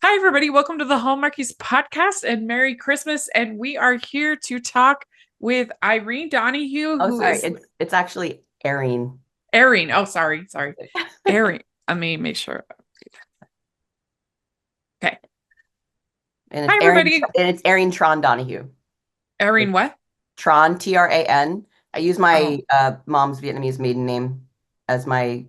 Hi, everybody. Welcome to the Hallmarkies podcast and Merry Christmas. And we are here to talk with Eirene Donohue, Oh, who sorry. is It's actually Erin. Erin. Oh, sorry. Erin. Let me make sure. Okay. And Hi, it's Erin everybody. and it's Erin Tron Donohue. Erin, It's what? Tron, Tran. I use Oh, my mom's Vietnamese maiden name as my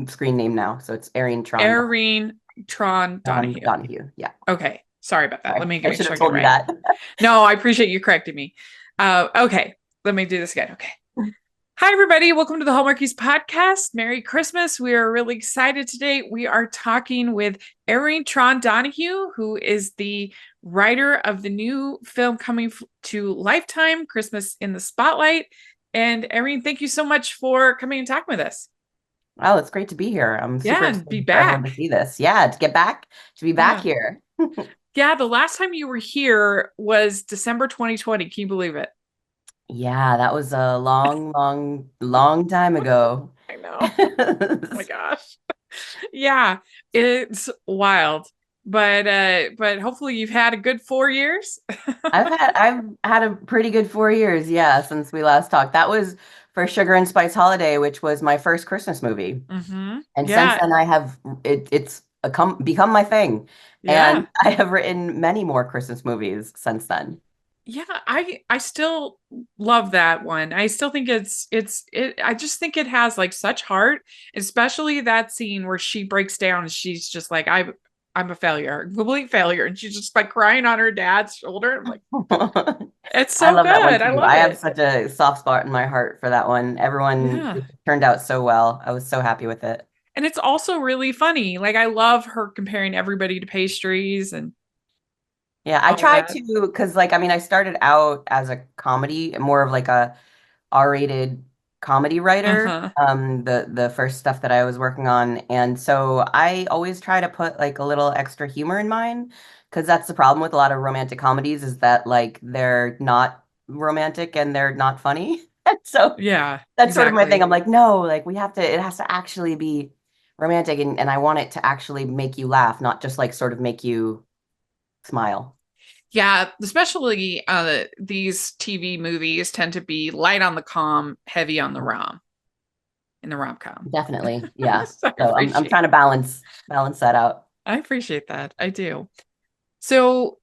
screen name now. So it's Erin Erin Tron Donohue. Donahue. Yeah. Okay. Sorry about that. Sorry. Let me I make should sure have I get it told you right. that. No, I appreciate you correcting me. Okay. Let me do this again. Okay. Hi, everybody. Welcome to the Hallmarkies podcast. Merry Christmas. We are really excited today. We are talking with Erin Tron Donohue, who is the writer of the new film coming to Lifetime, Christmas in the Spotlight. And Erin, thank you so much for coming and talking with us. Oh, it's great to be here. I'm super Yeah, and be excited for everyone back. to see this. Yeah, to be back Yeah. here. Yeah, the last time you were here was December 2020. Can you believe it? Yeah, that was a long time ago. I know. Oh my gosh. Yeah, it's wild. But hopefully you've had a good 4 years. I've had a pretty good 4 years, yeah, since we last talked. That was for Sugar and Spice Holiday, which was my first Christmas movie. And since Yeah, then it's become my thing. And yeah. I have written many more Christmas movies since then. Yeah, I still love that one. I still think it I just think it has like such heart, especially that scene where she breaks down and she's just like I'm a failure, complete failure, and she's just like crying on her dad's shoulder. I'm like, it's I so love that one good. I too. love I have it. such a soft spot in my heart for that one. Everyone Yeah. it turned out so well. I was so happy with it. And it's also really funny. Like I love her comparing everybody to pastries and Yeah, I all of tried that. to because like I mean I started out as a comedy, more of like a R-rated comedy writer. Uh-huh. The first stuff that I was working on, and so I always try to put like a little extra humor in mine, because that's the problem with a lot of romantic comedies is that like they're not romantic and they're not funny. And so Yeah, that's sort of my thing. exactly. I'm like, no, like it has to actually be romantic, and I want it to actually make you laugh, not just like sort of make you smile. Yeah, especially these TV movies tend to be light on the com, heavy on the rom in the rom-com. Definitely. Yeah. So So I'm trying to balance that out. I appreciate that. I do. So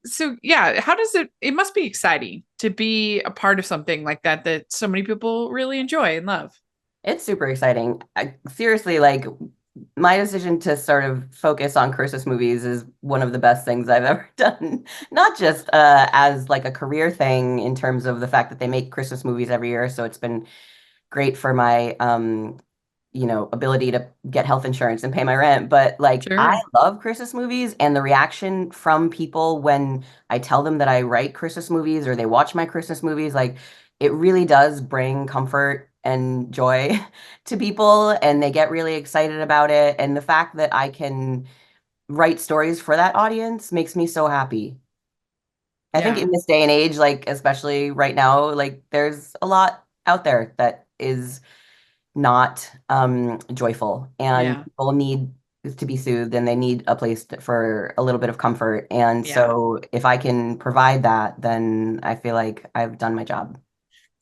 so yeah, how does it must be exciting to be a part of something like that that so many people really enjoy and love. It's super exciting. Seriously, like my decision to sort of focus on Christmas movies is one of the best things I've ever done. Not just as like a career thing in terms of the fact that they make Christmas movies every year, so it's been great for my ability to get health insurance and pay my rent. But like I Sure. love Christmas movies, and the reaction from people when I tell them that I write Christmas movies or they watch my Christmas movies, like it really does bring comfort and joy to people, and they get really excited about it. And the fact that I can write stories for that audience makes me so happy. I think Yeah. in this day and age, like especially right now, like there's a lot out there that is not joyful, and Yeah. people need to be soothed, and they need a place for a little bit of comfort. And Yeah. so if I can provide that, then I feel like I've done my job.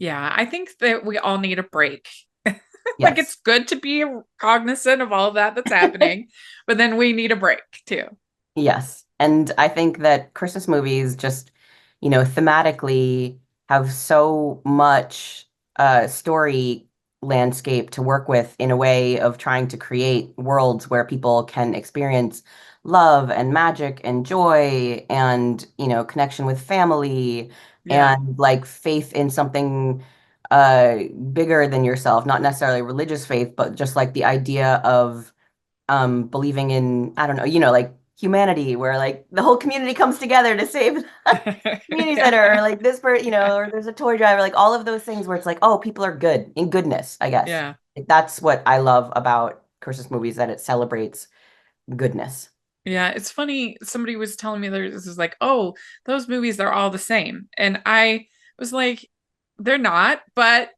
Yeah. I think that we all need a break. Like Yes. it's good to be cognizant of all of that that's happening, but then we need a break too. Yes. And I think that Christmas movies just, thematically have so much story landscape to work with in a way of trying to create worlds where people can experience love and magic and joy and, connection with family Yeah. and like faith in something bigger than yourself, not necessarily religious faith, but just like the idea of believing in, I don't know, like humanity, where like the whole community comes together to save the community Yeah. center, or like Yeah. or there's a toy driver, like all of those things where it's like, oh, people are good in goodness, I guess. Yeah. Like, that's what I love about Christmas movies, that it celebrates goodness. Yeah. It's funny. Somebody was telling me this is like, oh, those movies, they're all the same. And I was like, they're not, but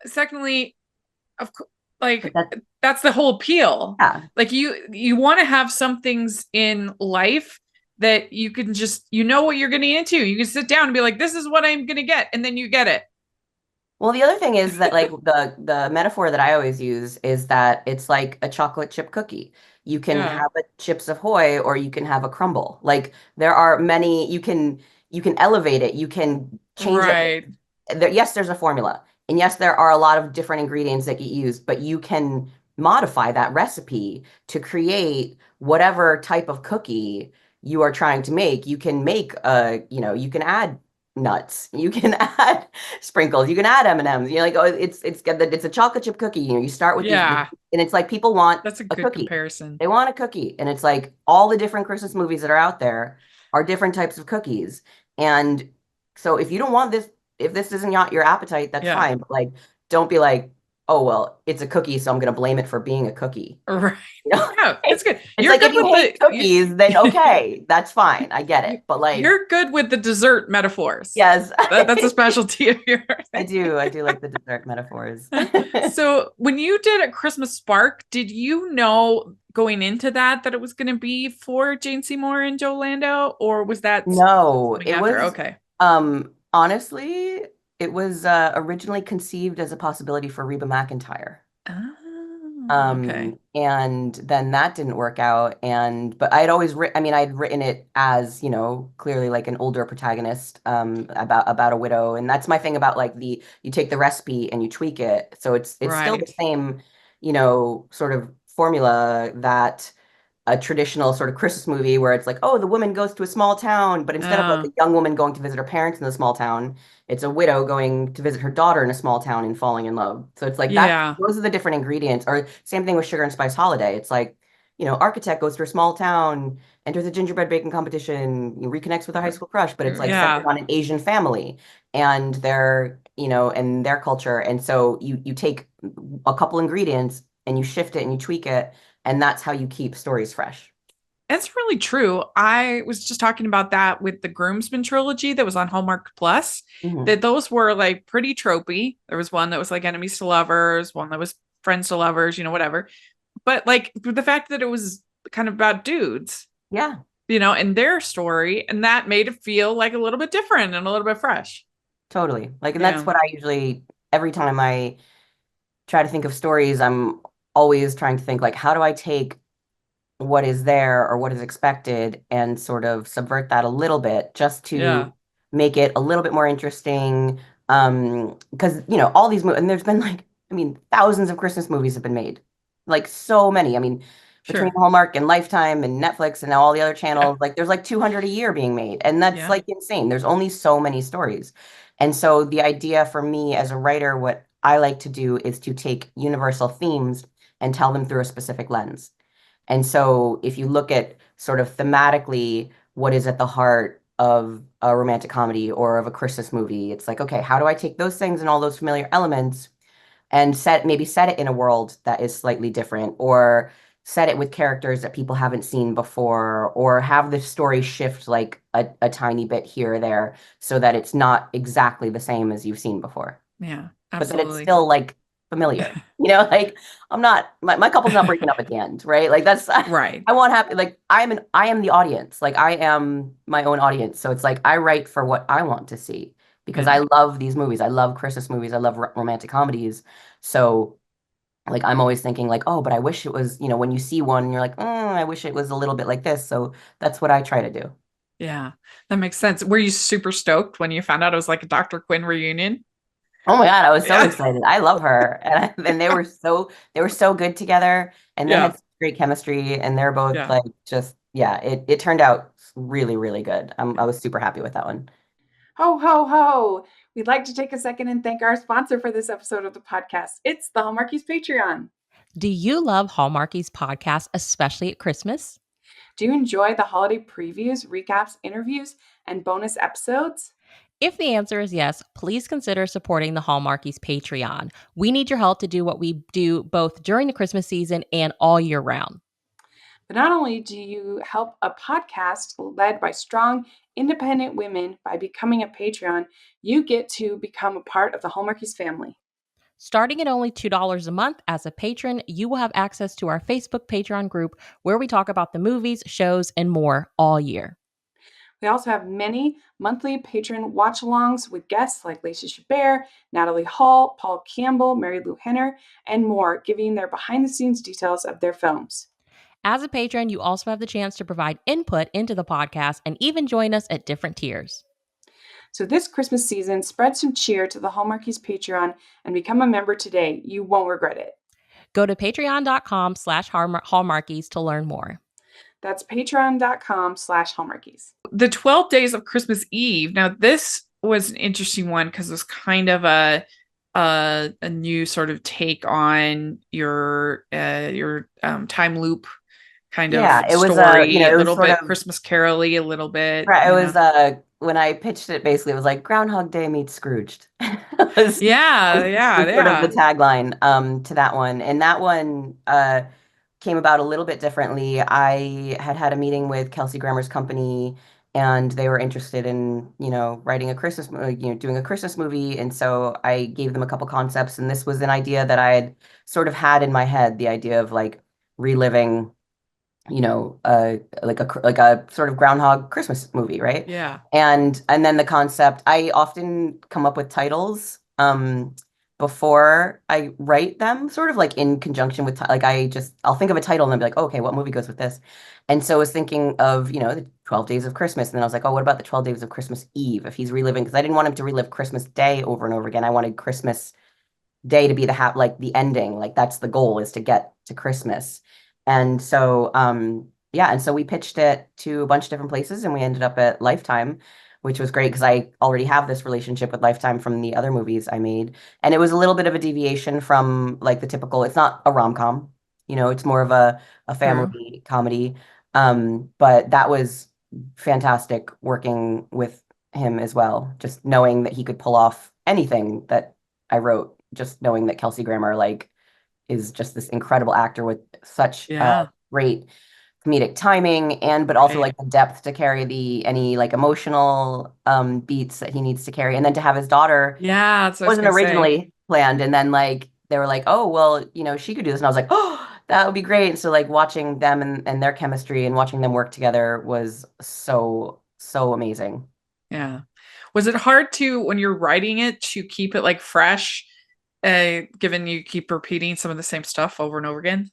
secondly, of course. But Like that's, that's the whole appeal. yeah. Like you want to have some things in life that you can just what you're getting into. You can sit down and be like, this is what I'm gonna get, and then you get it. Well, the other thing is that like the metaphor that I always use is that it's like a chocolate chip cookie. You can Yeah. have a Chips Ahoy or you can have a crumble. Like there are many you can elevate it, you can change it. Right. Yes, there's a formula. And yes, there are a lot of different ingredients that get used, but you can modify that recipe to create whatever type of cookie you are trying to make. You can make you can add nuts, you can add sprinkles, you can add M&Ms. Like, oh, it's a chocolate chip cookie. You start with these, Yeah. and it's like people want That's a a good cookie. comparison. They want a cookie, and it's like all the different Christmas movies that are out there are different types of cookies. And so if you don't want this, if this isn't your appetite, that's Yeah. fine. But like, don't be like, oh well, it's a cookie, so I'm gonna blame it for being a cookie. Right. You know? No, it's good. It's You're like good if you with hate cookies, then okay, that's fine. I get it. But like, you're good with the dessert metaphors. yes, That's a specialty of yours. I do like the dessert metaphors. So when you did a Christmas Spark, did you know going into that it was going to be for Jane Seymour and Joe Lando, or was that No, something it after? was Okay. honestly, it was originally conceived as a possibility for Reba McEntire. Okay. And then that didn't work out. But I had always written, I mean, I'd written it as, clearly like an older protagonist, about a widow. And that's my thing about like you take the recipe and you tweak it. So it's still the Right. same, sort of formula that a traditional sort of Christmas movie where it's like, oh, the woman goes to a small town, but instead of like a young woman going to visit her parents in the small town, it's a widow going to visit her daughter in a small town and falling in love. So it's like that, Yeah. those are the different ingredients. Or same thing with Sugar and Spice Holiday. It's like, architect goes to a small town, enters a gingerbread baking competition, reconnects with a high school crush, but it's like centered Yeah. on an Asian family and and their culture. And so you take a couple ingredients and you shift it and you tweak it, and that's how you keep stories fresh. That's really true. I was just talking about that with the Groomsmen trilogy that was on Hallmark Plus, Hmm. that those were like pretty tropey. There was one that was like enemies to lovers, one that was friends to lovers, whatever. But like the fact that it was kind of about dudes, Yeah, and their story, and that made it feel like a little bit different and a little bit fresh. totally. Like, and that's Yeah. what I usually, every time I try to think of stories, I'm always trying to think like, how do I take what is there or what is expected and sort of subvert that a little bit just Yeah. to make it a little bit more interesting. Because all these movies, and there's been like, I mean, thousands of Christmas movies have been made, like so many. I mean, between Sure. Hallmark and Lifetime and Netflix and now all the other Yeah. channels, like there's like 200 a year being made, and that's Yeah. like insane. There's only so many stories, and so the idea for me as a writer, what I like to do is to take universal themes and tell them through a specific lens. And so if you look at sort of thematically what is at the heart of a romantic comedy or of a Christmas movie, it's like, okay, how do I take those things and all those familiar elements and maybe set it in a world that is slightly different, or set it with characters that people haven't seen before, or have the story shift like a tiny bit here or there so that it's not exactly the same as you've seen before, Yeah. but that it's Absolutely. still like familiar. Like I'm not my couple's not breaking up at the end, right? Like that's Right. I want happy like I am the audience. Like I am my own audience. So it's like I write for what I want to see because I Yeah. love these movies. I love Christmas movies. I love romantic comedies. So like I'm always thinking like, oh, but I wish it was, when you see one, you're like, I wish it was a little bit like this. So that's what I try to do. Yeah. That makes sense. Were you super stoked when you found out it was like a Dr. Quinn reunion? Oh my God, I was so Yeah. excited. I love her. And they were so good together and they Yeah. had such great chemistry and they're both Yeah. like just yeah, it turned out really, really good. I was super happy with that one. Ho, ho, ho. We'd like to take a second and thank our sponsor for this episode of the podcast. It's the Hallmarkies Patreon. Do you love Hallmarkies podcast, especially at Christmas? Do you enjoy the holiday previews, recaps, interviews, and bonus episodes? If the answer is yes, please consider supporting the Hallmarkies Patreon. We need your help to do what we do both during the Christmas season and all year round. But not only do you help a podcast led by strong, independent women by becoming a Patreon, you get to become a part of the Hallmarkies family. Starting at only $2 a month as a patron, you will have access to our Facebook Patreon group where we talk about the movies, shows, and more all year. We also have many monthly patron watch-alongs with guests like Lacey Chabert, Natalie Hall, Paul Campbell, Mary Lou Henner, and more, giving their behind-the-scenes details of their films. As a patron, you also have the chance to provide input into the podcast and even join us at different tiers. So this Christmas season, spread some cheer to the Hallmarkies Patreon and become a member today. You won't regret it. Go to patreon.com/hallmarkies to learn more. That's patreon.com/Hallmarkies. The 12 Days of Christmas Eve. Now, this was an interesting one because it was kind of a new sort of take on your time loop kind of Yeah, it was story, it a was little sort bit of Christmas Carol-y, a little bit, right. It you was know. when I pitched it, basically it was like Groundhog Day meets Scrooged. was, Yeah, yeah, was sort of the yeah. tagline to that one. And that one came about a little bit differently. I had a meeting with Kelsey Grammer's company, and they were interested in, writing a Christmas, doing a Christmas movie. And so I gave them a couple concepts, and this was an idea that I had sort of had in my head, the idea of like reliving, like a sort of Groundhog Christmas movie, right? Yeah. And then the concept, I often come up with titles before I write them, sort of like in conjunction with like I'll think of a title and then be like, oh, okay, what movie goes with this? And so I was thinking of, the 12 Days of Christmas. And then I was like, oh, what about the 12 Days of Christmas Eve if he's reliving? Because I didn't want him to relive Christmas Day over and over again. I wanted Christmas Day to be like the ending. Like that's the goal, is to get to Christmas. And so yeah, and so we pitched it to a bunch of different places, and we ended up at Lifetime, which was great because I already have this relationship with Lifetime from the other movies I made. And it was a little bit of a deviation from like the typical, it's not a rom-com, it's more of a True. family comedy. But that was fantastic working with him as well, just knowing that he could pull off anything that I wrote, just knowing that Kelsey Grammer like is just this incredible actor with such Yeah. great comedic timing, and but also Right. like the depth to carry any like emotional beats that he needs to carry. And then to have his daughter Yeah, that's what I was wasn't gonna say. originally planned, and then like they were like, oh well, she could do this, and I was like, oh, that would be great. And so like watching them and their chemistry and watching them work together was so amazing. Yeah. Was it hard to, when you're writing it, to keep it like fresh, given you keep repeating some of the same stuff over and over again?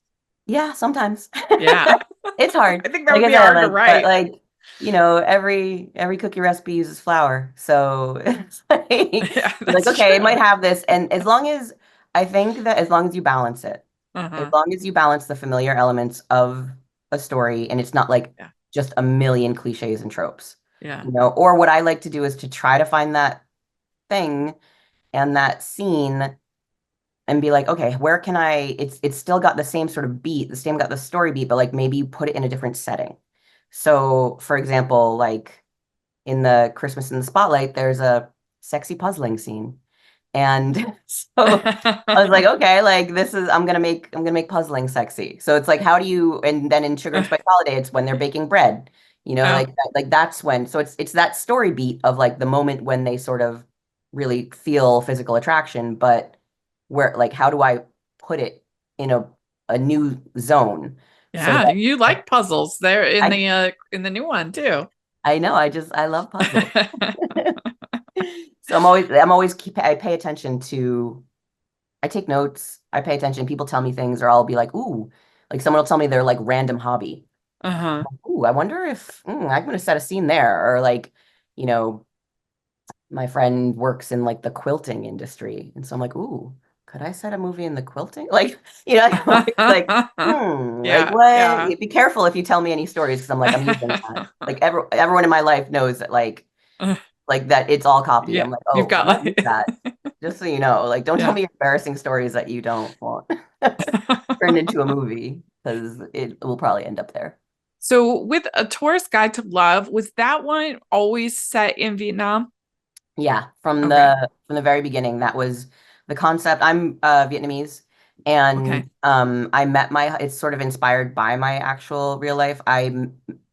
Yeah, sometimes. Yeah. It's hard. I think that Like would I be said, hard to but write. like, every cookie recipe uses flour. So it's like, Yeah, you're like, that's okay, it true. might have this. And I think that as long as you balance it, as Uh-huh. long as you balance the familiar elements of a story, and it's not like Yeah. just a million cliches and tropes, Yeah. or what I like to do is to try to find that thing and that scene and be like, okay, where can it's still got the same sort of beat, the same got the story beat, but like maybe you put it in a different setting. So, for example, like in the Christmas in the Spotlight, there's a sexy puzzling scene. And so I was like, okay, like I'm gonna make puzzling sexy. So it's like, how do you, and then in Sugar and Spice Holiday, it's when they're baking bread, Oh, like that's when, so it's that story beat of like the moment when they sort of really feel physical attraction, but where, like, how do I put it in a new zone so yeah. that You like puzzles there I in the new one too. I know I love puzzles. So I'm always I pay attention to, I take notes, I pay attention. People tell me things, or I'll be like, ooh, like someone will tell me their like random hobby. Uh-huh. Ooh, I wonder if I'm gonna set a scene there, or like, you know, my friend works in like the quilting industry, and so I'm like, ooh, could I set a movie in the quilting? Like, I'm always like, like Yeah, what? yeah. Be careful if you tell me any stories, because I'm like, I'm using that. Like everyone in my life knows that like that it's all copy. Yeah, I'm like, you've oh, I'm got gonna use like that. Just so you know, like, don't tell yeah. me embarrassing stories that you don't want turned into a movie, because it will probably end up there. So with A Tourist Guide to Love, was that one always set in Vietnam? Yeah, from Okay. the very beginning, that was the concept. I'm Vietnamese, Okay. and it's sort of inspired by my actual real life.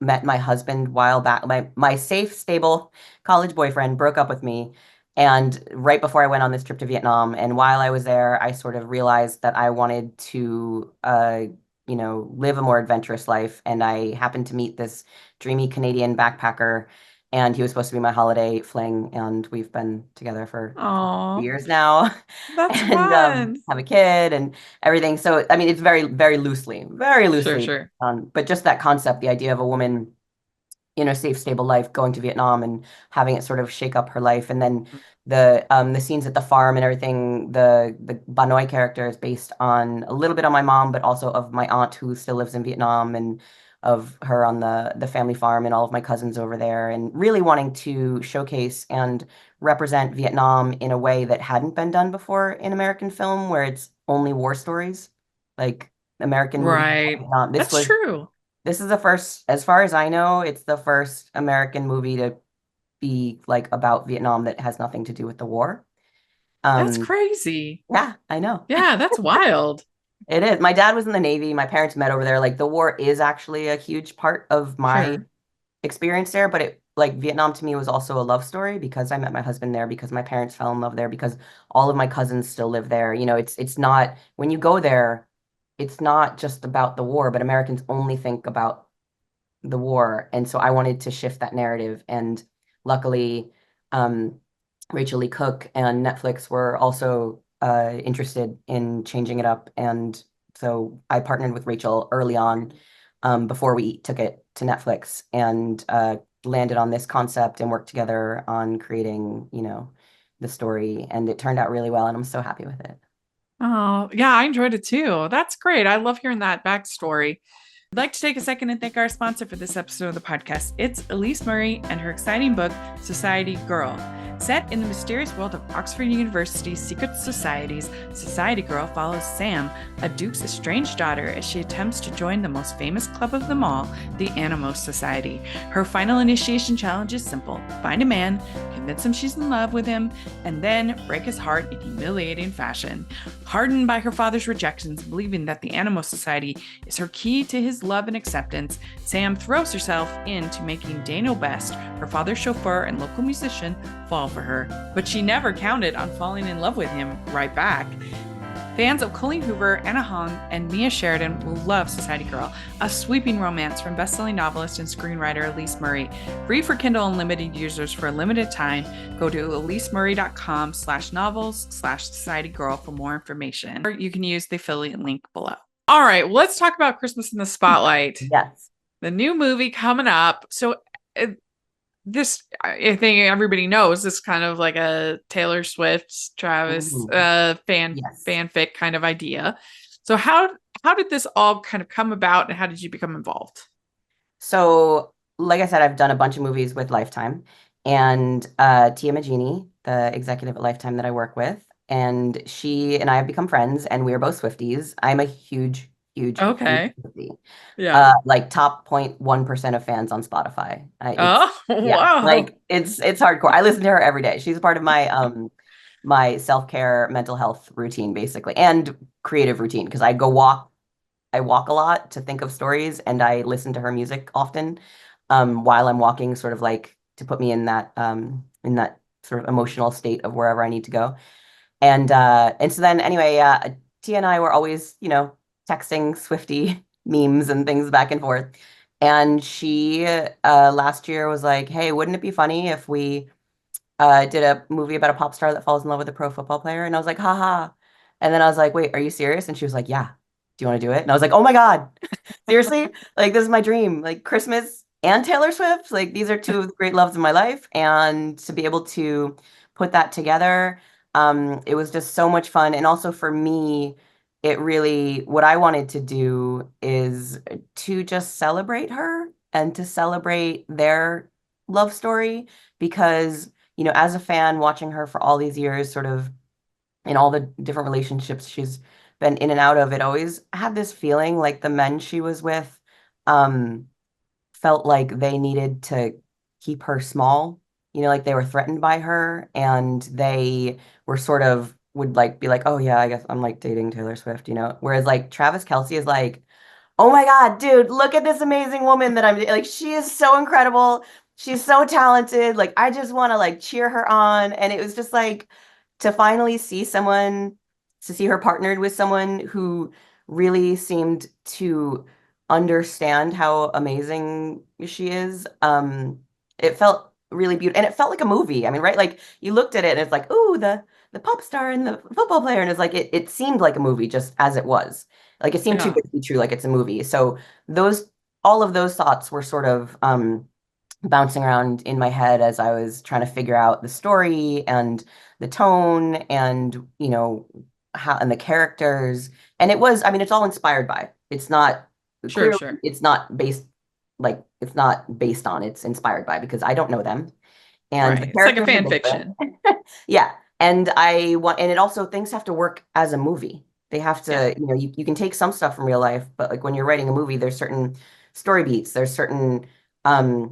Met my husband a while back. My safe, stable college boyfriend broke up with me, And right before I went on this trip to Vietnam, and while I was there, I sort of realized that I wanted to, live a more adventurous life. And I happened to meet this dreamy Canadian backpacker, and he was supposed to be my holiday fling, and we've been together for Oh, years now, that's and fun. have a kid and everything. So, I mean, it's very Sure, loosely, sure. but just that concept, the idea of a woman in a safe, stable life, going to Vietnam and having it sort of shake up her life. And then the scenes at the farm and everything, the Banoi character is based on a little bit on my mom, but also of my aunt who still lives in Vietnam and of her on the family farm and all of my cousins over there, and really wanting to showcase and represent Vietnam in a way that hadn't been done before in American film, where it's only war stories, like American movies about Right. Vietnam. That's true. This is the first, as far as I know, it's the first American movie to be like about Vietnam that has nothing to do with the war. That's Um, crazy. yeah, I know. Yeah, that's wild. It is. My dad was in the Navy. My parents met over there. Like the war is actually a huge part of my Sure. experience there, but it like Vietnam to me was also a love story because I met my husband there, because my parents fell in love there, because all of my cousins still live there. It's not when you go there, it's not just about the war, but Americans only think about the war. And so I wanted to shift that narrative. And luckily, um, Rachel Lee Cook and Netflix were also interested in changing it up. And so I partnered with Rachel early on, before we took it to Netflix, and landed on this concept and worked together on creating, the story. And it turned out really well. And I'm so happy with it. Oh, yeah, I enjoyed it too. That's great. I love hearing that backstory. I'd like to take a second and thank our sponsor for this episode of the podcast. It's Elise Murray and her exciting book, Society Girl. Set in the mysterious world of Oxford University's secret societies, Society Girl follows Sam, a duke's estranged daughter, as she attempts to join the most famous club of them all, the Animos Society. Her final initiation challenge is simple: find a man, convince him she's in love with him, and then break his heart in humiliating fashion. Hardened by her father's rejections, believing that the Animos Society is her key to his love and acceptance, Sam throws herself into making Dano Best, her father's chauffeur and local musician, fall for her. But she never counted on falling in love with him right back. Fans of Colleen Hoover, Anna Hong, and Mia Sheridan will love Society Girl, a sweeping romance from best-selling novelist and screenwriter Elise Murray. Free for Kindle Unlimited users for a limited time. Go to elisemurray.com/novels/Society Girl for more information. Or you can use the affiliate link below. All right, well, let's talk about Christmas in the Spotlight. Yes. The new movie coming up. So this, I think everybody knows, this kind of like a Taylor Swift, Travis Yes. fanfic kind of idea. So how did this all kind of come about, and how did you become involved? So, like I said, I've done a bunch of movies with Lifetime, and Tia Magini, the executive at Lifetime that I work with, and she and I have become friends, and we are both Swifties. I'm a huge, huge Okay. Swiftie. Yeah. Like top 0.1% of fans on Spotify. Oh, Yeah, wow. like it's hardcore. I listen to her every day. She's a part of my my self-care mental health routine basically, and creative routine, because I walk a lot to think of stories, and I listen to her music often while I'm walking, sort of like to put me in that sort of emotional state of wherever I need to go. And so then anyway, Tia and I were always, texting Swifty memes and things back and forth. And she last year was like, "Hey, wouldn't it be funny if we did a movie about a pop star that falls in love with a pro football player?" And I was like, haha. And then I was like, "Wait, are you serious?" And she was like, "Yeah. Do you want to do it?" And I was like, "Oh my God, seriously? Like, this is my dream. Like, Christmas and Taylor Swift. Like, these are two of the great loves of my life." And to be able to put that together, it was just so much fun. And also for me, it really, what I wanted to do is to just celebrate her and to celebrate their love story, because as a fan watching her for all these years, sort of in all the different relationships she's been in and out of, it always had this feeling like the men she was with um, felt like they needed to keep her small, like they were threatened by her, and they were sort of would like be like, "Oh yeah, I guess I'm like dating Taylor Swift," Whereas like Travis Kelce is like, "Oh my God, dude, look at this amazing woman that I'm like, she is so incredible." she's so talented. Like I just want to like cheer her on. And it was just like to finally see someone, to see her partnered with someone who really seemed to understand how amazing she is. It felt really beautiful, and it felt like a movie. I mean, right? Like you looked at it and it's like, ooh, the pop star and the football player, and it's like it seemed like a movie just as it was. Like it seemed too Yeah, good to be true, like it's a movie. So those all of those thoughts were sort of bouncing around in my head as I was trying to figure out the story and the tone and how and the characters. And it was, I mean, it's all inspired by. It's not sure, clearly sure. it's not based like it's not based on, it's inspired by because I don't know them. And the Right. It's like a characters are fan different. fiction. Yeah. And I want, and it also, things have to work as a movie. They have Yeah, to, you can take some stuff from real life, but like when you're writing a movie, there's certain story beats, there's certain,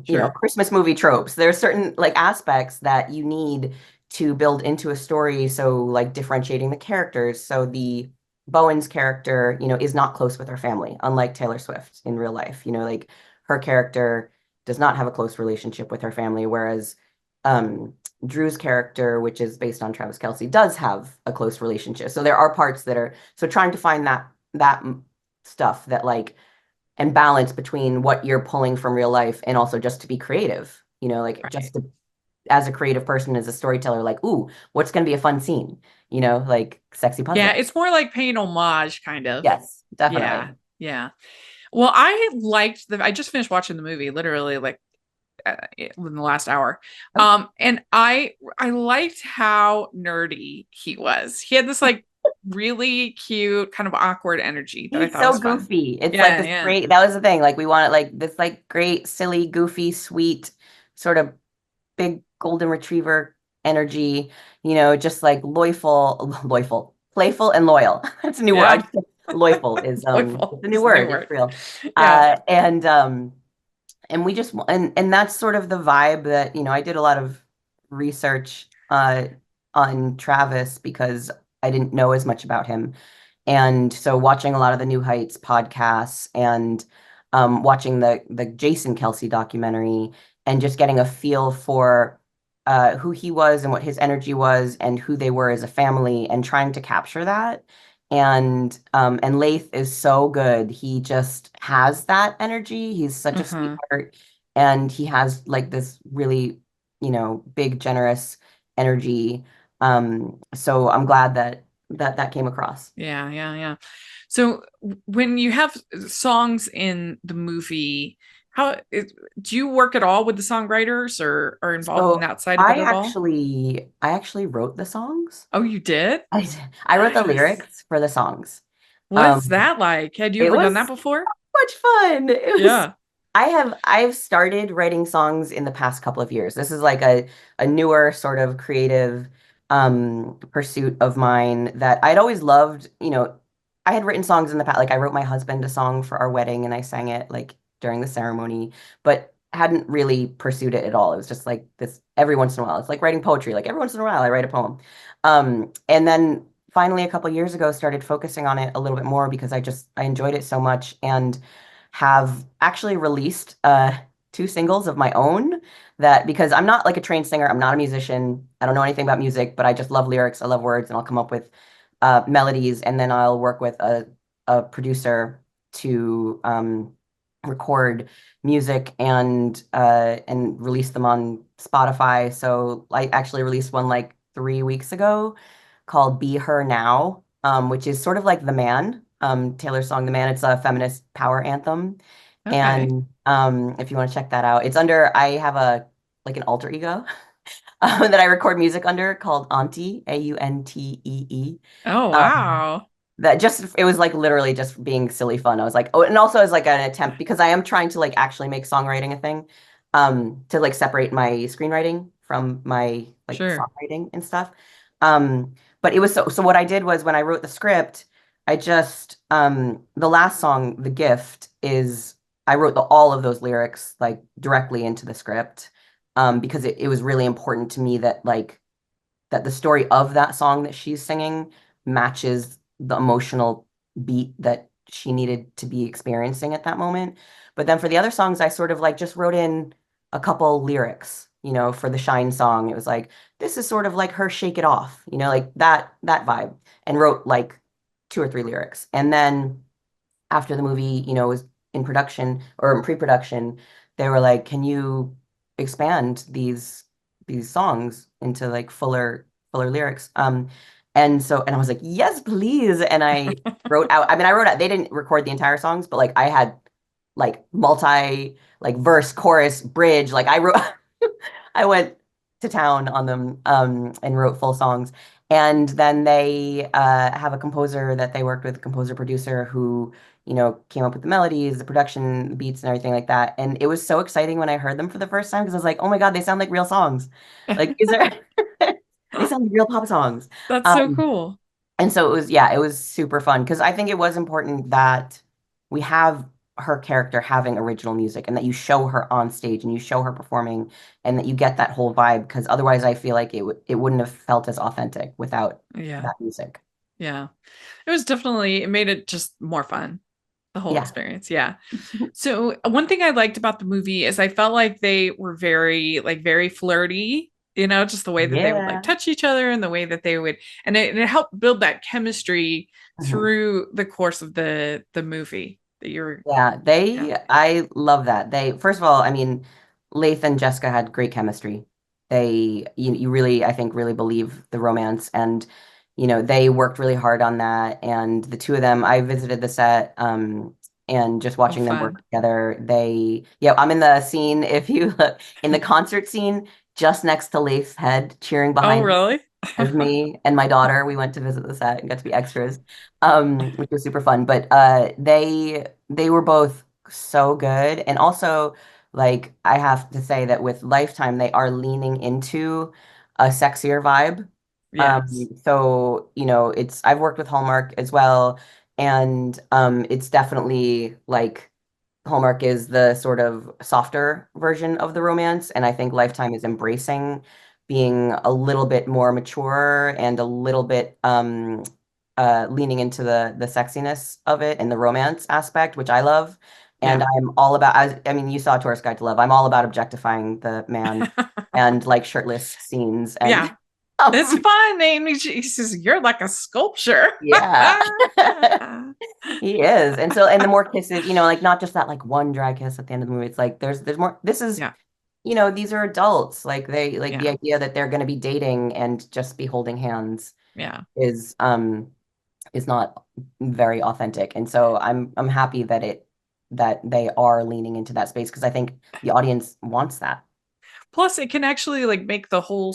sure. Christmas movie tropes. There's certain like aspects that you need to build into a story. So like differentiating the characters. So the Bowen's character, is not close with her family, unlike Taylor Swift in real life. Like her character does not have a close relationship with her family, whereas Drew's character, which is based on Travis Kelce, does have a close relationship. So there are parts that are so trying to find that stuff that like and balance between what you're pulling from real life and also just to be creative. Like Right. just to, as a creative person, as a storyteller, like, ooh, what's going to be a fun scene? Like sexy Yeah, puzzle. it's more like paying homage, kind of. Yes, Yeah, definitely. yeah. Well, I just finished watching the movie literally like in the last hour. Oh, And I liked how nerdy he was. He had this like really cute, kind of awkward energy that I he's thought so was fun. goofy. It's like Yeah, this yeah. great, that was the thing. Like we wanted like this like great, silly, goofy, sweet, sort of big golden retriever energy, just like loyful, playful and loyal. That's a new word. I Yeah. just think loyful is Joyful it's a new is the new word. It's word. real. Yeah. And we just and that's sort of the vibe that, I did a lot of research on Travis because I didn't know as much about him. And so watching a lot of the New Heights podcasts and watching the Jason Kelsey documentary and just getting a feel for who he was and what his energy was and who they were as a family and trying to capture that. And Laith is so good. He just has that energy. He's such a Uh-huh. sweetheart and he has like this really, big, generous energy. So I'm glad that came across. Yeah, yeah, yeah. So when you have songs in the movie, do you work at all with the songwriters or are involved in So that side of it I at all? actually I actually wrote the songs. Oh, you did? I wrote the Nice. lyrics for the songs. What's Um, that like? Had you it ever done was that before? much fun. It was Yeah, I've started writing songs in the past couple of years. This is like a newer sort of creative pursuit of mine that I'd always loved. I had written songs in the past. Like I wrote my husband a song for our wedding and I sang it like during the ceremony, but hadn't really pursued it at all. It was just like this every once in a while. It's like writing poetry. Like every once in a while I write a poem. And then finally a couple years ago started focusing on it a little bit more because I enjoyed it so much and have actually released two singles of my own that because I'm not like a trained singer, I'm not a musician, I don't know anything about music, but I just love lyrics, I love words, and I'll come up with melodies, and then I'll work with a producer to record music and release them on Spotify. So I actually released one like 3 weeks ago called Be Her Now, which is sort of like The Man, Taylor's song The Man. It's a feminist power anthem. okay. And if you want to check that out, it's under, I have a like an alter ego that I record music under called Auntie, Auntee. Oh, Um, wow. that just it was like literally just being silly fun. I was like, oh, and also as like an attempt because I am trying to like actually make songwriting a thing, to like separate my screenwriting from my like Sure. songwriting and stuff. But it was so what I did was when I wrote the script, I just the last song, The Gift, is I wrote all of those lyrics like directly into the script, because it was really important to me that like that the story of that song that she's singing matches the emotional beat that she needed to be experiencing at that moment. But then for the other songs, I sort of like just wrote in a couple lyrics, for the Shine song. It was like, this is sort of like her Shake It Off, like that vibe, and wrote like two or three lyrics. And then after the movie, was in production or in pre-production, they were like, "Can you expand these songs into like fuller lyrics?" And I was like, "Yes, please." And I wrote out, I mean, I wrote out, they didn't record the entire songs, but like I had like multi like verse, chorus, bridge. Like I wrote I went to town on them and wrote full songs. And then they have a composer that they worked with, a composer producer who, came up with the melodies, the production, the beats, and everything like that. And it was so exciting when I heard them for the first time because I was like, oh my God, they sound like real songs. Like, is there, they sound like real pop songs. That's so Um, cool. and so it was, yeah, it was super fun because I think it was important that we have her character having original music and that you show her on stage and you show her performing and that you get that whole vibe because otherwise I feel like it wouldn't have felt as authentic without Yeah. that music. Yeah. It made it just more fun, the whole Yeah. experience. Yeah. So one thing I liked about the movie is I felt like they were very flirty, just the way that they would like Yeah. touch each other and the way that they would, and it helped build that chemistry Mhm. through the course of the movie that you're, Yeah, yeah. I love that. First of all, I mean, Leith and Jessica had great chemistry. You really, I think, really believe the romance, and they worked really hard on that. And the two of them, I visited the set, and just Oh, watching them work fun. together. Yeah, I'm in the scene. If you look in the concert scene, just next to Leith's head, cheering Oh, behind really? as me and my daughter. We went to visit the set and got to be extras, which was super fun. But they were both so good. And also, like, I have to say that with Lifetime, they are leaning into a sexier vibe. Yes. So, I've worked with Hallmark as well, and it's definitely like Hallmark is the sort of softer version of the romance, and I think Lifetime is embracing being a little bit more mature and a little bit leaning into the sexiness of it and the romance aspect, which I love. And Yeah. I'm all about, I mean, you saw Tourist Guide to Love. I'm all about objectifying the man and like shirtless scenes and Yeah. It's um, fun. And he says, you're like a sculpture. yeah. He is. And the more kisses, like not just that like one dry kiss at the end of the movie. It's like there's more. This is, Yeah. these are adults. Like the Yeah. idea that they're going to be dating and just be holding hands Yeah. is not very authentic. And so I'm happy that they are leaning into that space because I think the audience wants that. Plus it can actually like make the whole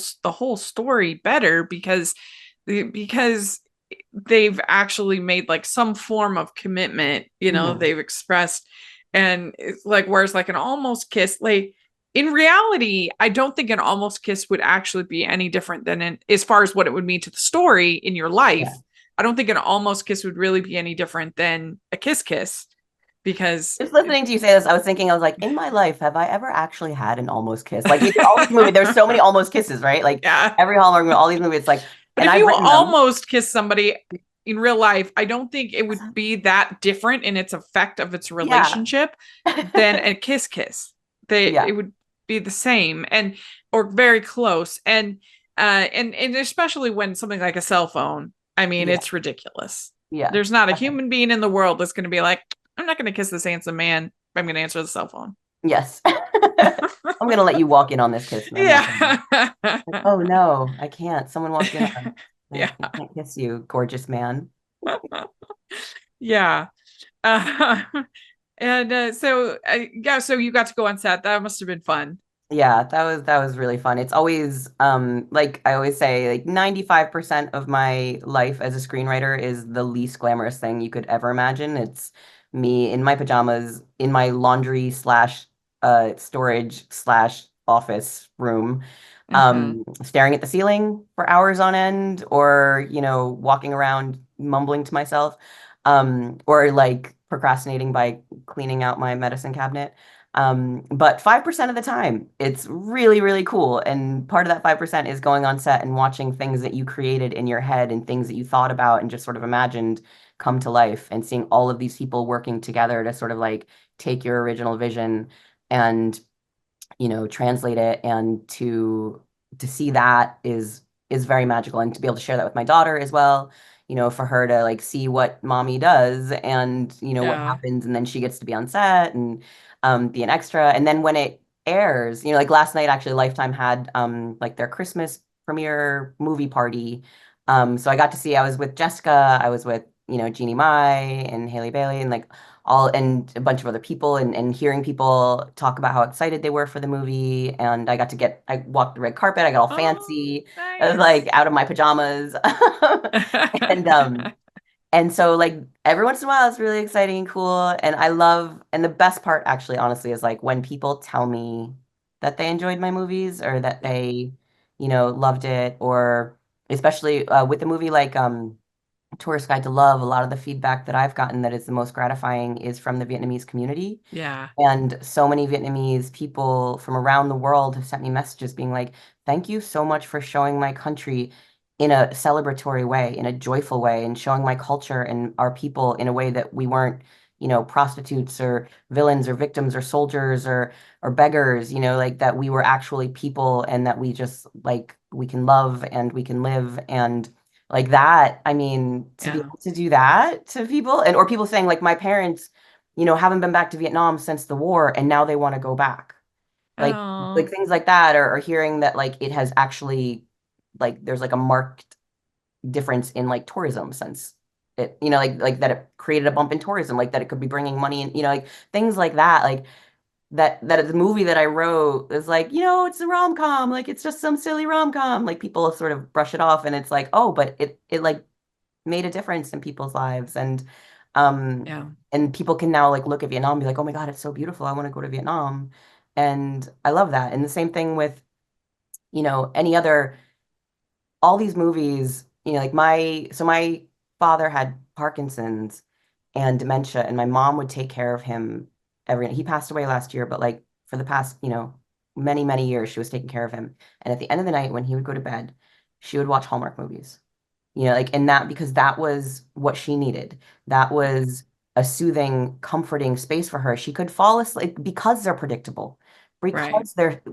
story better because they've actually made like some form of commitment, Mhm. they've expressed. And it's like, whereas like an almost kiss, like in reality, I don't think an almost kiss would actually be any different than as far as what it would mean to the story in your Yeah. life. I don't think an almost kiss would really be any different than a kiss because Just listening to you say this, I was thinking, I was like, in my life, have I ever actually had an almost kiss? Like it's all this movie, there's so many almost kisses, right? Like yeah. every Hallmark movie, all these movies, it's like, But and if I've you written them. almost kiss somebody in real life, I don't think it would be that different in its effect of its Yeah. relationship than a kiss. Yeah. It would be the same and or very close. And especially when something like a cell phone, I mean, Yeah. it's ridiculous. Yeah. There's not a Okay. human being in the world that's going to be like, I'm not going to kiss this handsome man. I'm going to answer the cell phone. Yes. I'm gonna let you walk in on this kiss, and I'm not gonna. Yeah. Like, oh no, I can't. Someone walked in on. Yeah. I can't kiss you, gorgeous man. Yeah. Uh, yeah, so you got to go on set. That must have been fun. Yeah, that was really fun. It's always like I always say, like 95% of my life as a screenwriter is the least glamorous thing you could ever imagine. It's me in my pajamas in my laundry slash storage slash office room, Hmm. staring at the ceiling for hours on end, or walking around mumbling to myself, or like procrastinating by cleaning out my medicine cabinet. But 5% of the time, it's really, really cool. And part of that 5% is going on set and watching things that you created in your head and things that you thought about and just sort of imagined come to life and seeing all of these people working together to sort of like take your original vision and translate it, and to see that is very magical, and to be able to share that with my daughter as well, for her to like see what mommy does, and what Yeah. happens, and then she gets to be on set and be an extra. And then when it airs, like last night actually Lifetime had like their Christmas premiere movie party. So I got to see, I was with Jessica, I was with, Jeannie Mai and Haley Bailey, and like all, and a bunch of other people, and hearing people talk about how excited they were for the movie. And I walked the red carpet, I got all Oh, fancy. I was nice. like out of my pajamas. And and so like every once in a while it's really exciting and cool. And the best part actually, honestly, is like when people tell me that they enjoyed my movies, or that they, loved it, or especially with the movie like Tourist Guide to Love, a lot of the feedback that I've gotten that is the most gratifying is from the Vietnamese community. Yeah. And so many Vietnamese people from around the world have sent me messages being like, thank you so much for showing my country in a celebratory way, in a joyful way, and showing my culture and our people in a way that we weren't, prostitutes or villains or victims or soldiers or beggars, like that we were actually people, and that we just like we can love and we can live. And like that, I mean, to be Yeah. able to do that to people, and or people saying like my parents, haven't been back to Vietnam since the war, and now they want to go back. Like Oh, things like that, or hearing that like it has actually, like there's like a marked difference in like tourism since it, like that it created a bump in tourism, like that it could be bringing money in, like things like that, like that the movie that I wrote is like, it's a rom-com, like it's just some silly rom-com. Like people sort of brush it off, and it's like, oh, but it like made a difference in people's lives. Um yeah. and people can now like look at Vietnam and be like, oh my God, it's so beautiful, I want to go to Vietnam. And I love that. And the same thing with, any other, all these movies, like my father had Parkinson's and dementia, and my mom would take care of him he passed away last year, but like for the past, many, many years, she was taking care of him. And at the end of the night, when he would go to bed, she would watch Hallmark movies. Like, and that, because that was what she needed. That was a soothing, comforting space for her. She could fall asleep because they're predictable, Right.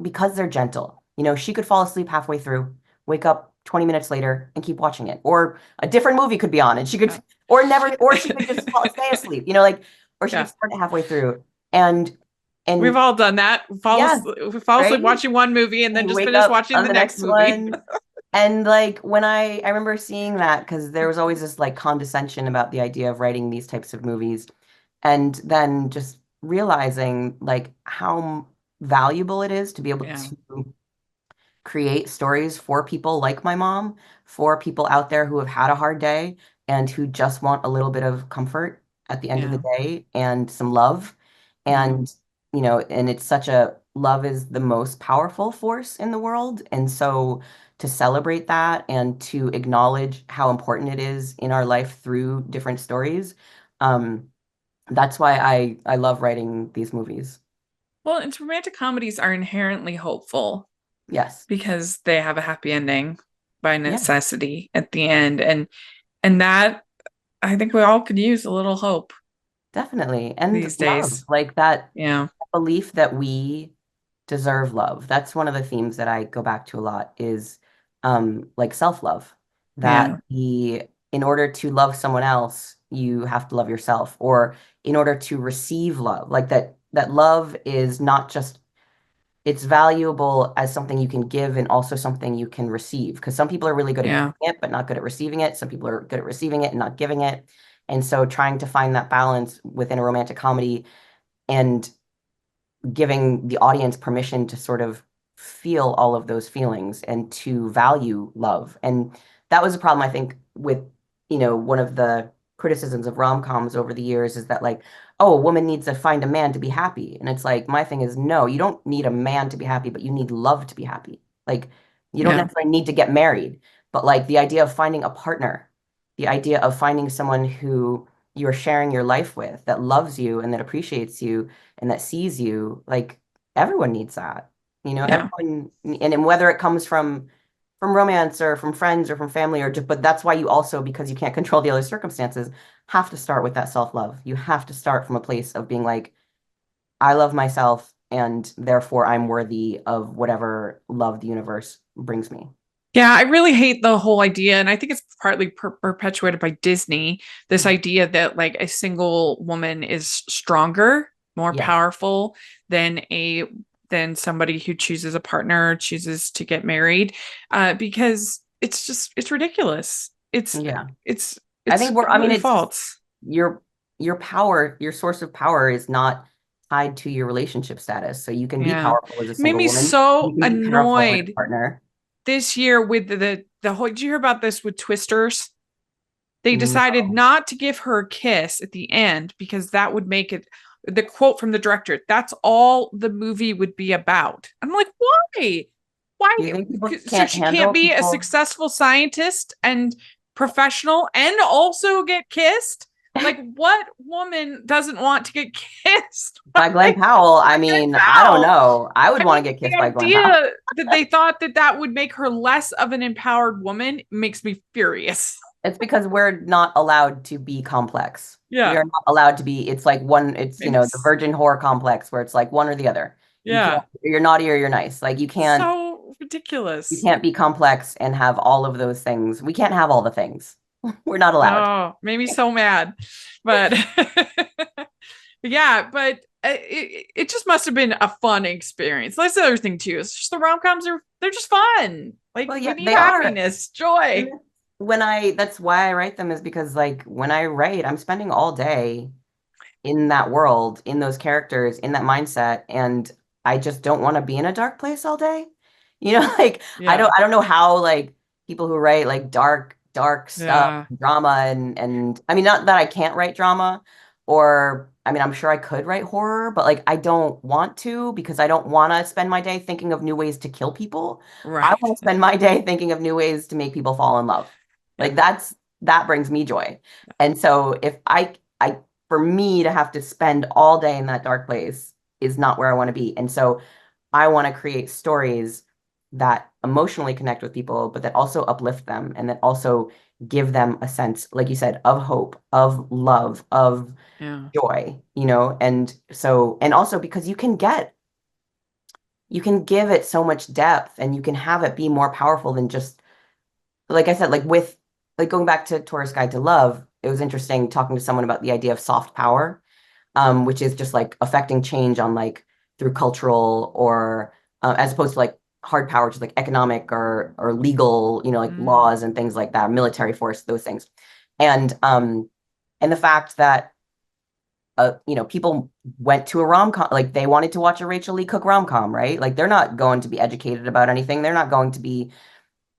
because they're gentle. She could fall asleep halfway through, wake up 20 minutes later and keep watching it. Or a different movie could be on, and she could, Yeah. or she could just stay asleep, like, or she could Yeah. start it halfway through. And We've and all done that. yeah, Fall asleep right? watching one movie and then And you just wake finish up watching on the the next next movie. one. And like when I remember seeing that, because there was always this like condescension about the idea of writing these types of movies, and then just realizing like how valuable it is to be able Yeah. to create stories for people like my mom, for people out there who have had a hard day and who just want a little bit of comfort at the end of the Yeah. day, and some love. Yeah. And, and it's such a, love is the most powerful force in the world. And so to celebrate that and to acknowledge how important it is in our life through different stories, um, that's why I love writing these movies. Well, and romantic comedies are inherently hopeful Yes. because they have a happy ending by Yeah, necessity at the end. And that I think we all could use a little hope definitely. And these love, days. like that Yeah. belief that we deserve love. That's one of the themes that I go back to a lot, is like self-love. That Yeah. in order to love someone else, you have to love yourself. Or in order to receive love, like that love is not just, it's valuable as something you can give and also something you can receive. Because some people are really good at Yeah. giving it, but not good at receiving it. Some people are good at receiving it and not giving it. And so trying to find that balance within a romantic comedy, and giving the audience permission to sort of feel all of those feelings and to value love. And that was a problem, I think, with, one of the criticisms of rom-coms over the years is that like, oh, a woman needs to find a man to be happy. And it's like, my thing is, no, you don't need a man to be happy, but you need love to be happy. Like, you don't Yeah. necessarily need to get married, but like the idea of finding a partner, the idea of finding someone who you're sharing your life with, that loves you and that appreciates you and that sees you, like everyone needs that. Yeah. Everyone, and whether it comes from romance or from friends or from family, or just, but that's why you also, because you can't control the other circumstances, have to start with that self-love. You have to start from a place of being like, I love myself, and therefore I'm worthy of whatever love the universe brings me. Yeah, I really hate the whole idea, and I think it's partly perpetuated by Disney, this idea that like a single woman is stronger, more Yes. powerful than somebody who chooses a partner, chooses to get married, because it's ridiculous. Yeah. It's I think I mean, completely it's just false. your power, your source of power is not tied to your relationship status. So you can be Yeah, powerful as a it made single me woman. You so can be powerful with a annoyed partner. this year with the whole. Did you hear about this with Twisters? They decided No. not to give her a kiss at the end because that would make it, the quote from the director, that's all the movie would be about. I'm like, why? Why? Do you think people So can't she can't handle be a people? successful scientist and professional and also get kissed? Like, what woman doesn't want to get kissed By Glenn by Powell, I Glenn mean, I don't Powell? know. I would I want mean, to get the kissed by Glenn Powell. idea that they thought that that would make her less of an empowered woman makes me furious. It's because we're not allowed to be complex. We Yeah. are not allowed to be, it's like one, it's, And the virgin whore complex where it's like one or the other. You can't, yeah. you're naughty or you're nice. Like So you ridiculous. can't be complex and have all of those things. We can't have all the things. We're not allowed. Oh, made me so mad. But yeah, but it just must have been a fun experience. That's the other thing too. It's just the rom-coms they're just fun. Like Well, we yeah, need they are. happiness, And joy. that's why I write them is because like when I write, I'm spending all day in that world, in those characters, in that mindset, and I just don't want to be in a dark place all day. Like Yeah. I don't know how like people who write like dark stuff, Yeah. drama and I mean not that I can't write drama or I mean I'm sure I could write horror, but like I don't want to because I don't want to spend my day thinking of new ways to kill people. I Right. want to spend my day thinking of new ways to make people fall in love. Yeah. Like that brings me joy. And so if I for me to have to spend all day in that dark place is not where I want to be. And so I want to create stories that emotionally connect with people, but that also uplift them and that also give them a sense, like you said, of hope, of love, of Yeah. joy, and so, and also because you can give it so much depth and you can have it be more powerful than just, like I said, like going back to Tourist Guide to Love, it was interesting talking to someone about the idea of soft power, which is just like affecting change on like through cultural or as opposed to like hard power, which is like economic or legal, like Mm. laws and things like that, military force, those things. And the fact that people went to a rom-com, like they wanted to watch a Rachel Lee Cook rom-com, right? Like they're not going to be educated about anything. They're not going to be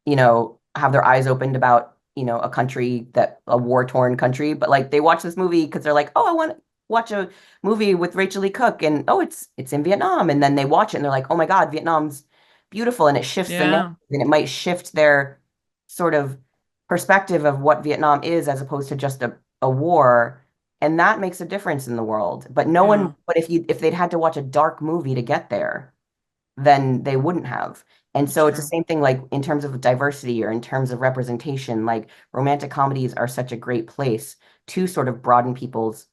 have their eyes opened about, a war-torn country, but like they watch this movie because they're like, oh, I want to watch a movie with Rachel Lee Cook and oh, it's in Vietnam. And then they watch it and they're like, oh my God, Vietnam's beautiful. And it shifts the narrative Yeah. and it might shift their sort of perspective of what Vietnam is as opposed to just a war. And that makes a difference in the world. But no Yeah. one, but if they'd had to watch a dark movie to get there, then they wouldn't have. And so it's the True. same thing like in terms of diversity or in terms of representation, like romantic comedies are such a great place to sort of broaden people's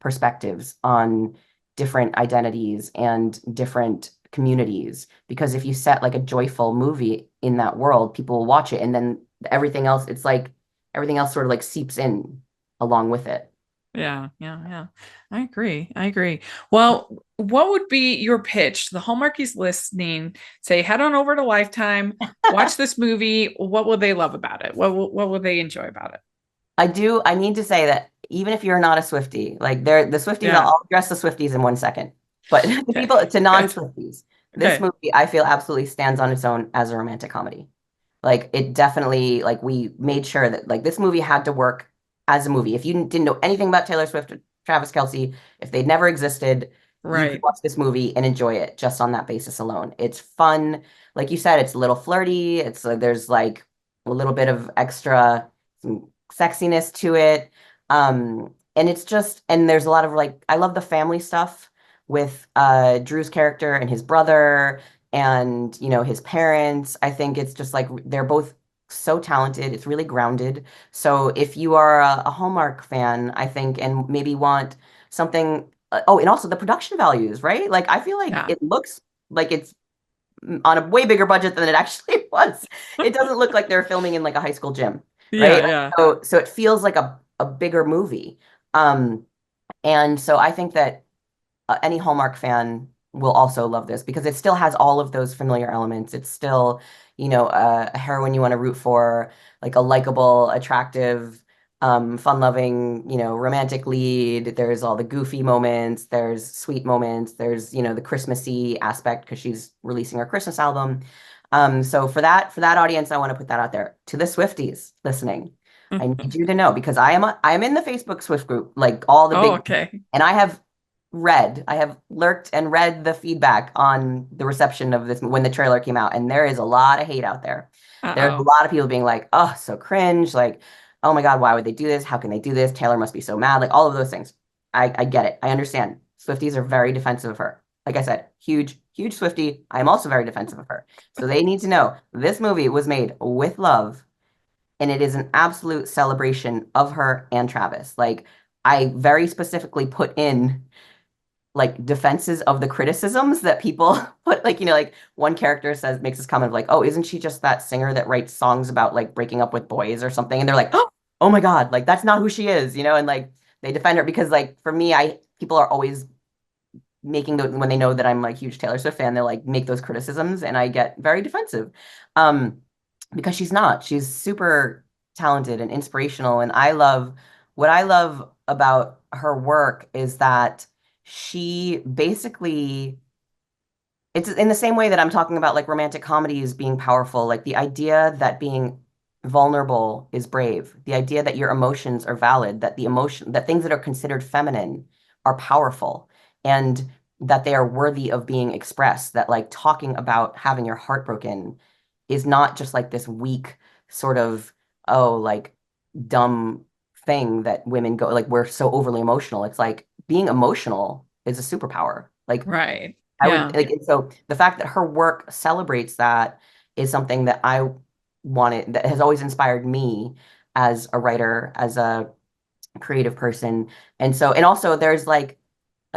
perspectives on different identities and different communities. Because if you set like a joyful movie in that world, people will watch it and then everything else, it's like everything else sort of like seeps in along with it. Yeah, yeah, yeah. I agree. I agree. Well, what would be your pitch to the Hallmarkies listening? Say, head on over to Lifetime, watch this movie. What will they love about it? What will they enjoy about it? I need to say that even if you're not a Swiftie, like the Swifties, Yeah. I'll address the Swifties in 1 second. But the Okay. people to Good. non-Swifties, this Okay. movie I feel absolutely stands on its own as a romantic comedy. Like it definitely, like we made sure that like this movie had to work as a movie. If you didn't know anything about Taylor Swift or Travis Kelce, if they'd never existed, you could Right. watch this movie and enjoy it just on that basis alone. It's fun. Like you said, it's a little flirty. It's like there's like a little bit of extra some sexiness to it. And it's just, and there's a lot of like, I love the family stuff with Drew's character and his brother and his parents. I think it's just like they're both so talented. It's really grounded. So if you are a Hallmark fan, I think, and maybe want something oh, and also the production values, right? Like I feel like Yeah. it looks like it's on a way bigger budget than it actually was. It doesn't look like they're filming in like a high school gym, Yeah, right? yeah. So it feels like a bigger movie. Um, and so I think that any Hallmark fan will also love this because it still has all of those familiar elements. It's still, a heroine you want to root for, like a likable, attractive, fun-loving, romantic lead. There's all the goofy moments. There's sweet moments. There's, the Christmassy aspect because she's releasing her Christmas album. So for that audience, I want to put that out there. To the Swifties listening, I need you to know because I am in the Facebook Swift group, like all the Oh, big, okay. and I have lurked and read the feedback on the reception of this when the trailer came out, and there is a lot of hate out there. There's a Uh-oh. lot of people being like, "Oh, so cringe!" Like, "Oh my God, why would they do this? How can they do this? Taylor must be so mad." Like all of those things. I get it. I understand. Swifties are very defensive of her. Like I said, huge, huge Swiftie. I am also very defensive of her. So they need to know this movie was made with love, and it is an absolute celebration of her and Travis. Like I very specifically put in like defenses of the criticisms that people put, like like one character makes this comment of like, oh, isn't she just that singer that writes songs about like breaking up with boys or something, and they're like, oh my God, like that's not who she is, and like they defend her because like for me, I people are always making when they know that I'm like huge Taylor Swift fan, they like make those criticisms and I get very defensive. um because she's super talented and inspirational, and what I love about her work is that she basically, it's in the same way that I'm talking about like romantic comedies being powerful, like the idea that being vulnerable is brave, the idea that your emotions are valid, that things that are considered feminine are powerful, and that they are worthy of being expressed, that like talking about having your heart broken is not just like this weak sort of, oh, like dumb thing that women go like we're so overly emotional. It's like being emotional is a superpower. Like Right. I would Yeah. like, and so the fact that her work celebrates that is something that that has always inspired me as a writer, as a creative person. And also there's like,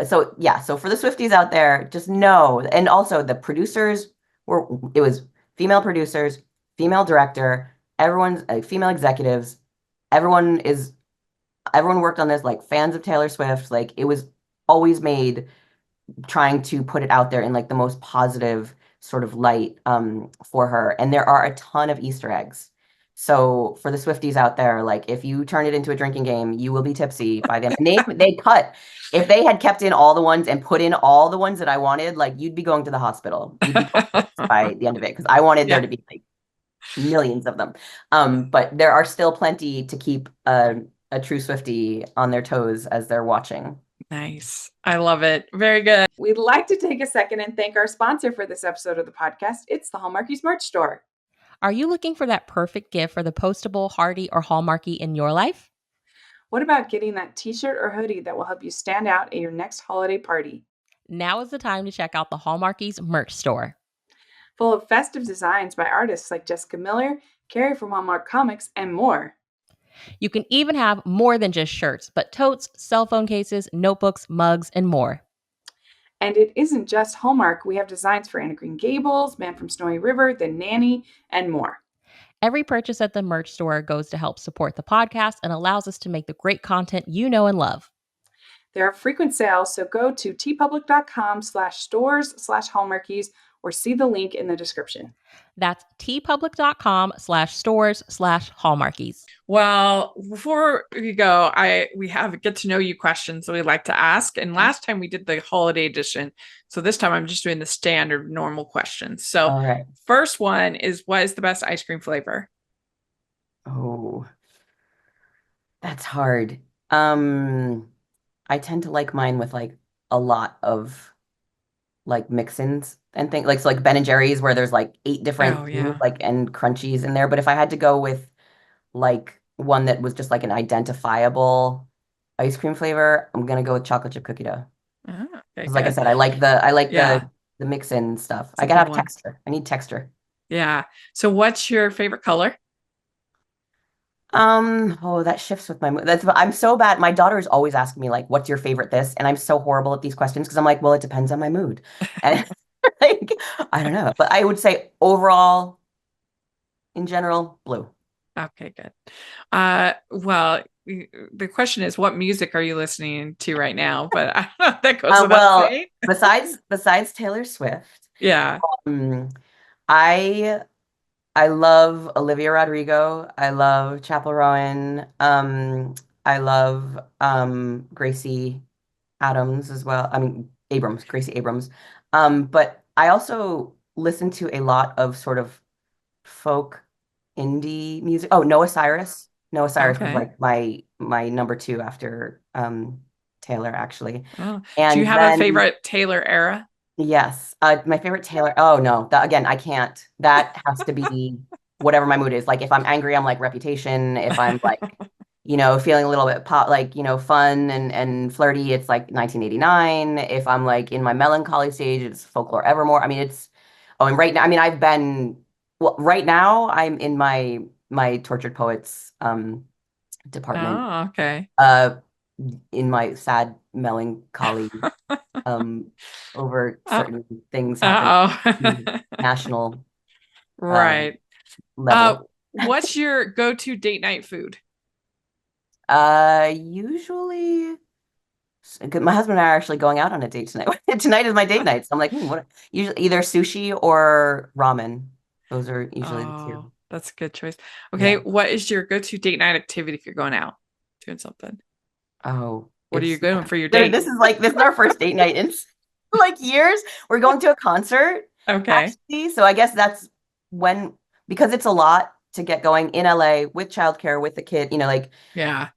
so yeah, so for the Swifties out there, just know, and also the producers it was female producers, female director, everyone's female executives, everyone is, everyone worked on this like fans of Taylor Swift. Like it was always made trying to put it out there in like the most positive sort of light for her. And there are a ton of Easter eggs. So for the Swifties out there, like if you turn it into a drinking game, you will be tipsy by them. And they cut. If they had kept in all the ones and put in all the ones that I wanted, like you'd be going to the hospital. You'd be comatose by the end of it because I wanted there Yeah. to be like millions of them. But there are still plenty to keep a true Swiftie on their toes as they're watching. Nice. I love it. Very good. We'd like to take a second and thank our sponsor for this episode of the podcast. It's the Hallmarkies merch store. Are you looking for that perfect gift for the postable, hardy, or Hallmarky in your life? What about getting that t-shirt or hoodie that will help you stand out at your next holiday party? Now is the time to check out the Hallmarkies merch store. Full of festive designs by artists like Jessica Miller, Carrie from Hallmark Comics, and more. You can even have more than just shirts, but totes, cell phone cases, notebooks, mugs, and more. And it isn't just Hallmark. We have designs for Anna Green Gables, Man from Snowy River, The Nanny, and more. Every purchase at the merch store goes to help support the podcast and allows us to make the great content you know and love. There are frequent sales, so go to tpublic.com/stores/hallmarkies or see the link in the description. That's tpublic.com/stores/hallmarkies. Well, before we go, we have a get to know you questions that we like to ask. And last time we did the holiday edition. So this time I'm just doing the standard normal questions. So All right. first one is, what is the best ice cream flavor? Oh, that's hard. I tend to like mine with like a lot of like mix-ins and things like, so like Ben and Jerry's where there's like 8 different Oh, things yeah. like and crunchies in there. But if I had to go with like one that was just like an identifiable ice cream flavor, I'm gonna go with chocolate chip cookie dough. Ah, okay, Because like I good. said, I like Yeah, the mix-in stuff. it's I a gotta good have one. texture. I need texture. Yeah. So what's your favorite color? Oh, that shifts with my mood. I'm so bad. My daughter is always asking me like, "What's your favorite this?" And I'm so horrible at these questions because I'm like, "Well, it depends on my mood." And like, I don't know, but I would say overall, in general, blue. Okay, good. Well, the question is, what music are you listening to right now? But I don't know if that goes without Well, saying. besides Taylor Swift, Yeah. um, I I love Olivia Rodrigo. I love Chappell Rowan. I love Gracie Adams as well. I mean Abrams, Gracie Abrams. But I also listen to a lot of sort of folk indie music. Oh, Noah Cyrus. Noah Cyrus was Okay. like my number two after Taylor actually. Oh, do you And have a then favorite Taylor era? yes, my favorite Taylor. Oh no, that again, I can't. That has to be whatever my mood is. Like if I'm angry, I'm like Reputation. If I'm like, feeling a little bit pop, like, fun and flirty, it's like 1989. If I'm like in my melancholy stage, it's Folklore Evermore. I mean, oh, and right now, I mean, well, right now I'm in my Tortured Poets department, Oh, okay. uh, in my sad melancholy um, over Uh, certain things happening uh-oh. national uh, Right. Uh, level. what's your go-to date night food? Usually, my husband and I are actually going out on a date tonight. Tonight is my date night, so I'm like, what? Usually either sushi or ramen. Those are usually the Oh, two. that's a good choice. Okay, Yeah. what is your go-to date night activity if you're going out doing something? Oh, What are you it's doing for your this date? is like this is our first date night in like years. We're going to a concert Okay. actually, so I guess that's when because it's a lot to get going in LA with childcare with the kid, like Yeah.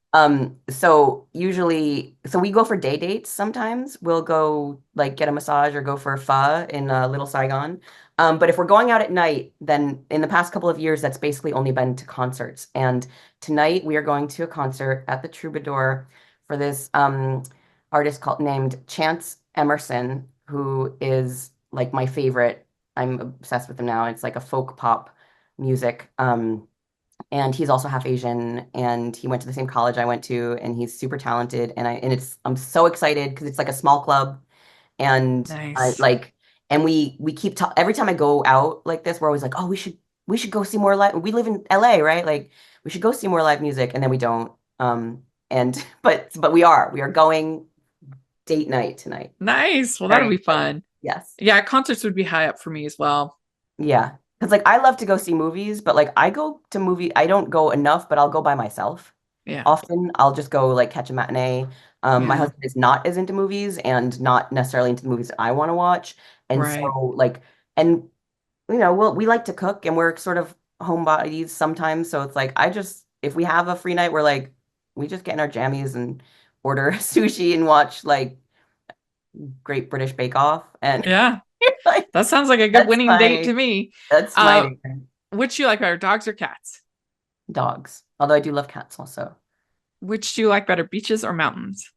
so we go for day dates sometimes. We'll go like get a massage or go for a pho in Little Saigon. But if we're going out at night, then in the past couple of years, that's basically only been to concerts. And tonight we are going to a concert at the Troubadour for this artist named Chance Emerson, who is like my favorite. I'm obsessed with him now. It's like a folk pop music. And he's also half Asian, and he went to the same college I went to, and he's super talented. I'm so excited because it's like a small club, and I Nice. like, and we keep ta every time I go out like this, we're always like, oh, we should go see more live. We live in LA, right? Like, we should go see more live music, and then we don't. And but we are going date night tonight. Nice. Well, that'll Very be excited. fun. Yes. Yeah, concerts would be high up for me as well. Yeah. Because like I love to go see movies, but like I don't go enough, but I'll go by myself. Yeah. Often I'll just go like catch a matinee. My Yeah. husband is not as into movies and not necessarily into the movies that I want to watch. And so Right. like and we like to cook and we're sort of homebodies sometimes. So it's like if we have a free night, we're like we just get in our jammies and order sushi and watch like Great British Bake Off and Yeah. like That sounds like a good that's winning date my to me. that's my Uh, day. which do you like better, dogs or cats? Dogs. Although I do love cats also. Which do you like better, beaches or mountains?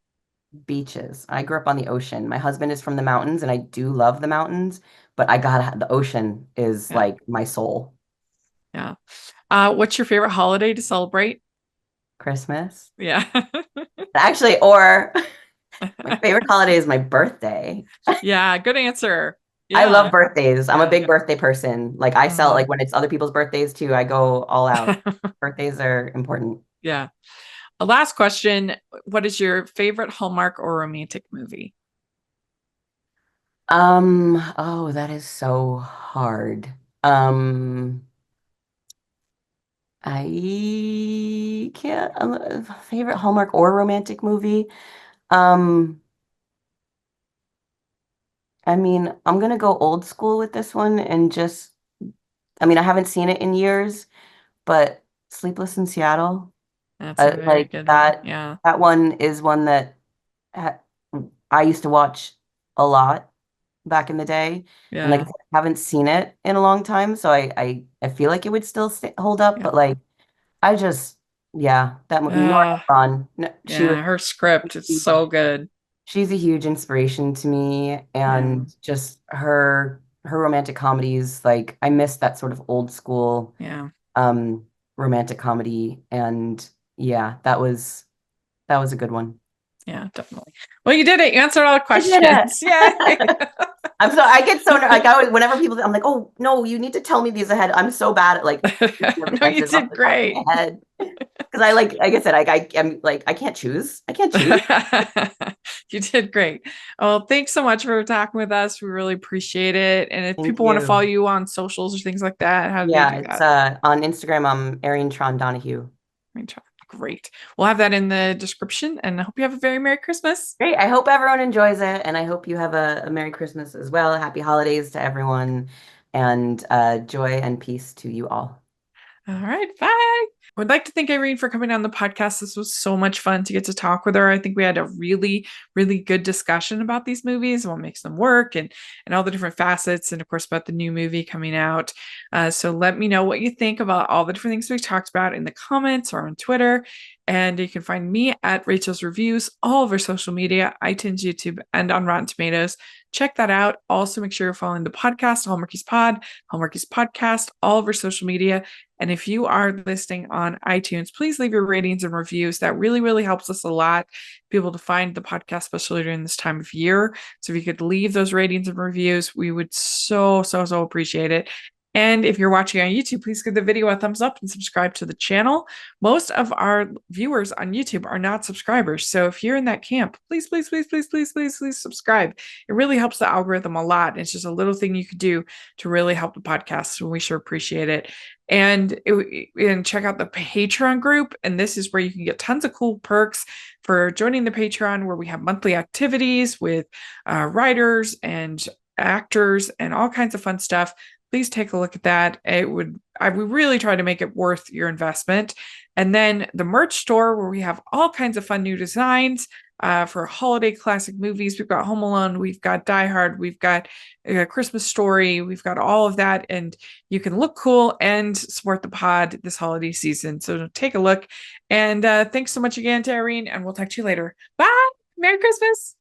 Beaches. I grew up on the ocean. My husband is from the mountains and I do love the mountains, but the ocean is Yeah. like my soul. Yeah. What's your favorite holiday to celebrate? Christmas. Yeah. Actually, or my favorite holiday is my birthday. Yeah, good answer. I love Yeah. birthdays. I'm a Yeah. big birthday person. Like I sell Uh, like when it's other people's birthdays too, I go all out. Birthdays are important. yeah. A last question. What is your favorite Hallmark or romantic movie? Oh, that is so hard. Um, I can't, favorite Hallmark or romantic movie. Um, I mean, I'm gonna go old school with this one and I mean, I haven't seen it in years, but Sleepless in Seattle, That's a very like good one. that, Yeah. that one is one that ha I used to watch a lot back in the day, and like I Yeah. said, I haven't seen it in a long time, so I feel like it would still hold up, Yeah. but like I just, yeah, Nora Uh, Ephron, no, yeah. Her script is so good. she's a huge inspiration to me, Yeah. and just her romantic comedies, like I miss that sort of old school. Yeah. Um, romantic comedy. And yeah, that was a good one. Yeah, definitely. Well, you did it. You answered all the I did it. questions. Yay. I get so like whenever people, I'm like, oh no, you need to tell me these ahead. I'm so bad at like the No, you answers off did the top of great. my head. Because like I said, I'm like, I can't choose. You did great. Well, thanks so much for talking with us. We really appreciate it. And if Thank people want to follow you. you on socials or things like that, how do they Yeah, do it's that? on Instagram, I'm Eirene Donohue. Great. We'll have that in the description, and I hope you have a very Merry Christmas. Great. I hope everyone enjoys it, and I hope you have a Merry Christmas as well. Happy holidays to everyone, and joy and peace to you all. All right, bye. I would like to thank Eirene for coming on the podcast. This was so much fun to get to talk with her. I think we had a really, really good discussion about these movies and what makes them work and all the different facets, and of course about the new movie coming out. So let me know what you think about all the different things we talked about in the comments or on Twitter. And you can find me at Rachel's Reviews, all over social media, iTunes, YouTube, and on Rotten Tomatoes. Check that out. Also, make sure you're following the podcast, Hallmarkies Pod, Hallmarkies Podcast, all over social media. And if you are listening on iTunes, please leave your ratings and reviews. That really, really helps us a lot, people to find the podcast, especially during this time of year. So if you could leave those ratings and reviews, we would so appreciate it. And if you're watching on YouTube, please give the video a thumbs up and subscribe to the channel. Most of our viewers on YouTube are not subscribers. So if you're in that camp, please subscribe. It really helps the algorithm a lot. It's just a little thing you could do to really help the podcast. So we sure appreciate it. And check out the Patreon group. And this is where you can get tons of cool perks for joining the Patreon, where we have monthly activities with writers and actors and all kinds of fun stuff. Please take a look at that. I would really try to make it worth your investment. And then the merch store, where we have all kinds of fun new designs for holiday classic movies. We've got Home Alone, we've got Die Hard, we've got a Christmas Story, we've got all of that, and you can look cool and support the pod this holiday season. So take a look. And thanks so much again to Eirene, and we'll talk to you later. Bye. Merry Christmas.